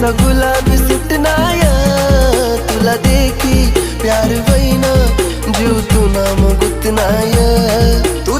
तुझा गुलाबी सुटनाय तुला देखी प्यार वैना जीव तू नाम गुतनाय तू